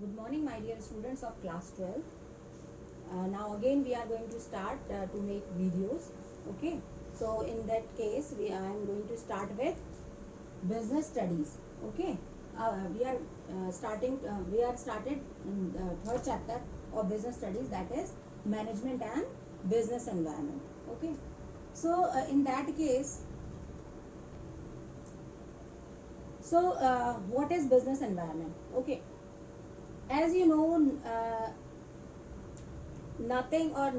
Good morning, my dear students of class 12. Now again we are going to start to make videos. Okay. So in that case, I am going to start with business studies. Okay. We are we are started in the third chapter of business studies, that is management and business environment. Okay. So in that case, what is business environment? Okay. As you know, nothing or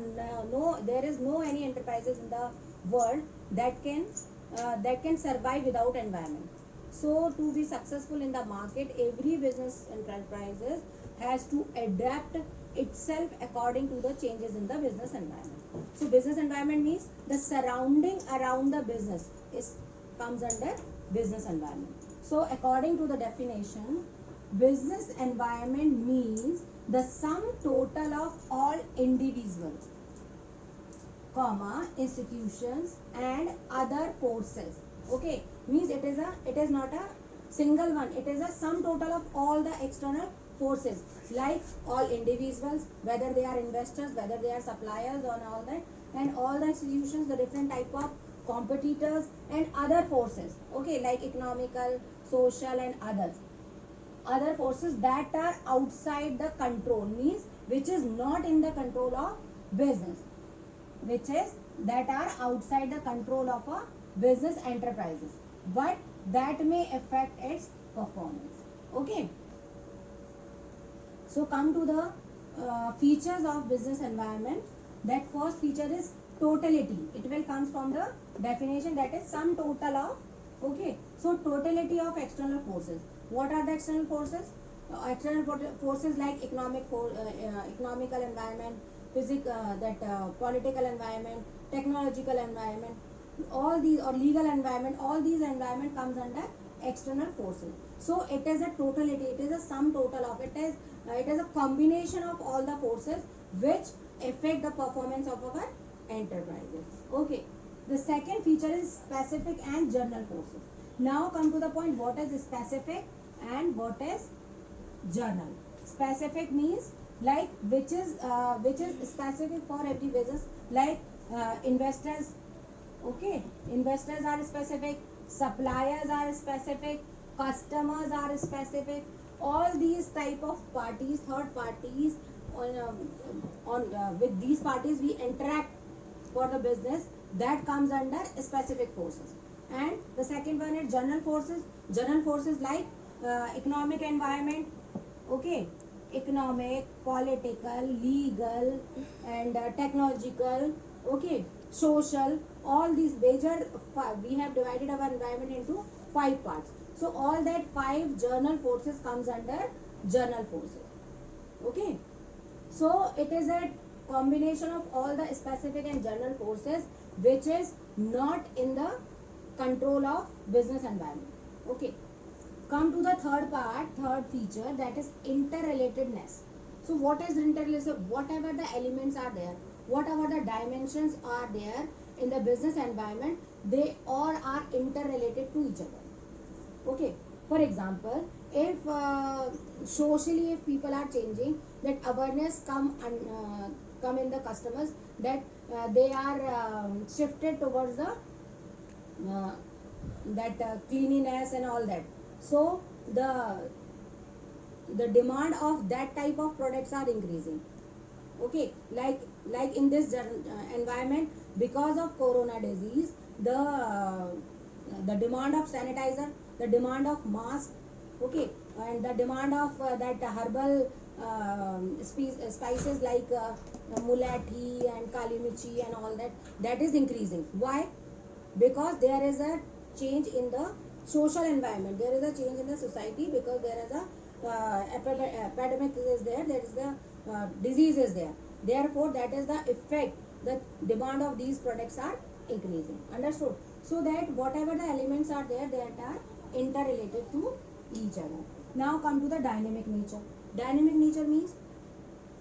no, there is no any enterprises in the world that can survive without environment. So to be successful in the market, every business enterprises has to adapt itself according to the changes in the business environment. So business environment means the surrounding around the business is comes under business environment. So according to the definition, business environment means the sum total of all individuals, comma, institutions and other forces. Okay, means it is not a single one, it is a sum total of all the external forces, like all individuals, whether they are investors, whether they are suppliers or all that, and all the institutions, the different type of competitors and other forces. Okay, like economical, social and other forces that are outside the control, means which is not in the control of business, which is that are outside the control of a business enterprises, but that may affect its performance. Okay, so come to the features of business environment. That first feature is totality. It will comes from the definition, that is sum total of. Okay, so totality of external forces. What are the external forces? External forces like economical environment, political environment, technological environment, all these, or legal environment, all these environment comes under external forces. So it is a totality, it is a sum total of it is a combination of all the forces which affect the performance of our enterprises. Okay, the second feature is specific and general forces. Now come to the point, what is specific and what is general. Specific means like which is specific for every business, like investors. Okay, investors are specific, suppliers are specific, customers are specific. All these type of parties, third parties, on with these parties we interact for the business, that comes under specific forces. And the second one is general forces. General forces like economic environment. Okay, economic, political, legal and technological. Okay, social, all these major we have divided our environment into 5 parts. So all that 5 general forces comes under general forces. Okay, so it is a combination of all the specific and general forces which is not in the control of business environment. Okay, come to the third part, third feature, that is interrelatedness. So what is interrelated? Whatever the elements are there, whatever the dimensions are there in the business environment, they all are interrelated to each other. Okay, for example, if socially if people are changing, that awareness come in the customers, that they are shifted towards the cleanliness and all that. So the demand of that type of products are increasing. Okay, like in this environment, because of corona disease, the demand of sanitizer, the demand of mask. Okay, and the demand of that herbal spices like mulati and kali michi and all that, that is increasing. Why? Because there is a change in the social environment, there is a change in the society, because there is a epidemic is there, there is the disease is there. Therefore that is the effect, the demand of these products are increasing. Understood? So that whatever the elements are there, that are interrelated to each other. Now come to the dynamic nature. Dynamic nature means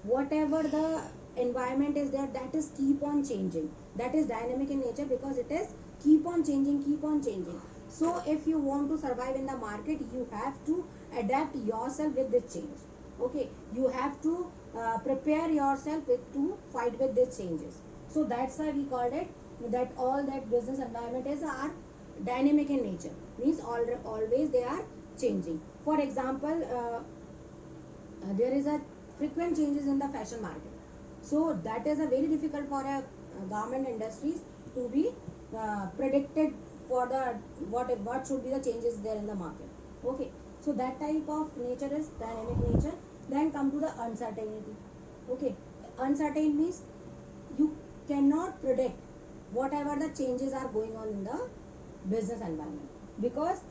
whatever the environment is there, that is keep on changing, that is dynamic in nature, because it is keep on changing, keep on changing. So if you want to survive in the market, you have to adapt yourself with this change. Okay, you have to prepare yourself to fight with these changes. So that's why we called it that all that business environment is are dynamic in nature, means always they are changing. For example, there is a frequent changes in the fashion market, so that is a very difficult for a garment industries to be predicted for the what should be the changes there in the market. Okay, so that type of nature is dynamic nature. Then come to the uncertainty. Okay, uncertain means you cannot predict whatever the changes are going on in the business environment, because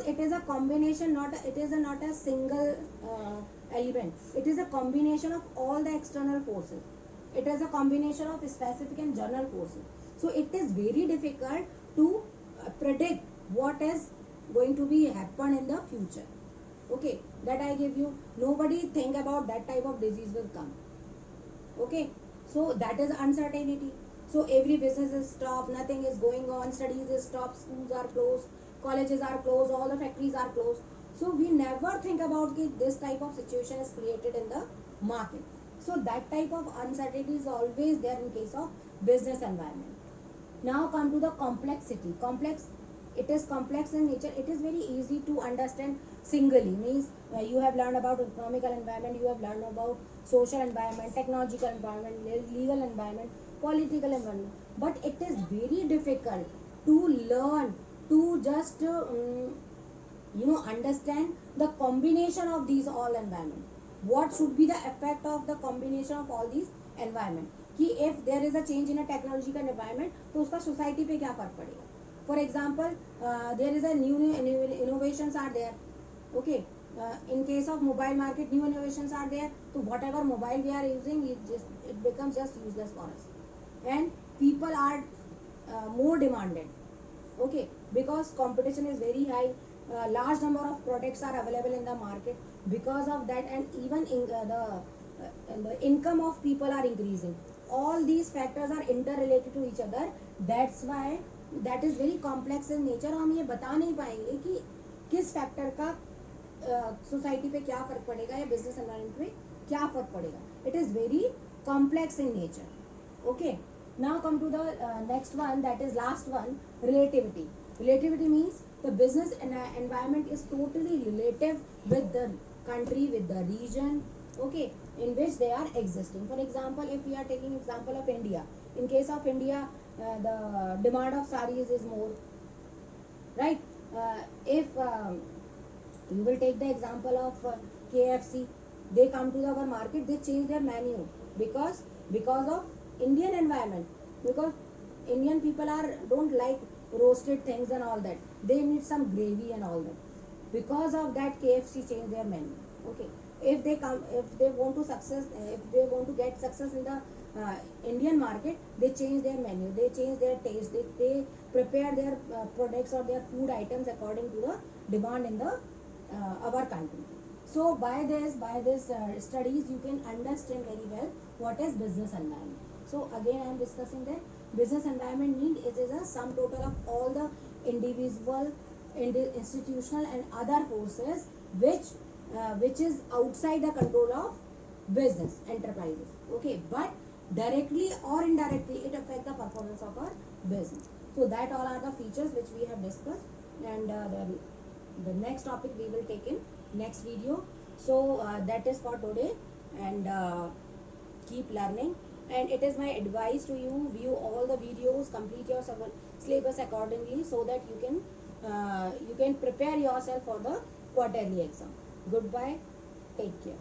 it is a combination, not a, it is a, not a single element. It is a combination of all the external forces. It is a combination of specific and general forces. So it is very difficult to predict what is going to be happen in the future. Okay, that I give you. Nobody think about that type of disease will come. Okay, so that is uncertainty. So every business is stopped, nothing is going on, studies is stopped, schools are closed, colleges are closed, all the factories are closed. So we never think about this type of situation is created in the market. So that type of uncertainty is always there in case of business environment. Now come to the complexity. It is complex in nature. It is very easy to understand singly, means you have learned about economical environment, you have learned about social environment, technological environment, legal environment, political environment, but it is very difficult to learn to just understand the combination of these all environment. What should be the effect of the combination of all these environment, कि if there is a change in a technological environment तो उसका society पे क्या फर्क पड़ेगा. For example, there is a new innovations are there. Okay, in case of mobile market, new innovations are there. So whatever mobile we are using, it becomes just useless for us, and people are more demanded. Okay, because competition is very high. Large number of products are available in the market. Because of that, and even in the income of people are increasing. All these factors are interrelated to each other. That's why that is very complex in nature. हम ये बता नहीं पाएंगे कि किस factor का society पे क्या फर्क पड़ेगा या बिजनेस एनवायरनमेंट पे क्या फर्क पड़ेगा. It is very complex in nature. Okay, now come to the next one, that is last one, relativity. Relativity means the business environment is totally relative with the country, with the region, okay, in which they are existing. For example, if we are taking example of India, in case of India, the demand of sarees is more, right? If you will take the example of KFC, they come to our market, they change their menu because of Indian environment, because Indian people don't like roasted things and all that. They need some gravy and all that. Because of that, KFC changed their menu. Okay, if they want to get success in the Indian market, they change their menu, they change their taste, they prepare their products or their food items according to the demand in the our country. So by this studies, you can understand very well what is business environment. So again, I am discussing that business environment is a sum total of all the individual, institutional and other forces which is outside the control of business enterprises. Okay, but directly or indirectly it affects the performance of our business. So that all are the features which we have discussed, and the next topic we will take in next video. So that is for today, and keep learning. And it is my advice to you, view all the videos, complete your syllabus accordingly, so that you can prepare yourself for the quarterly exam. Goodbye, take care.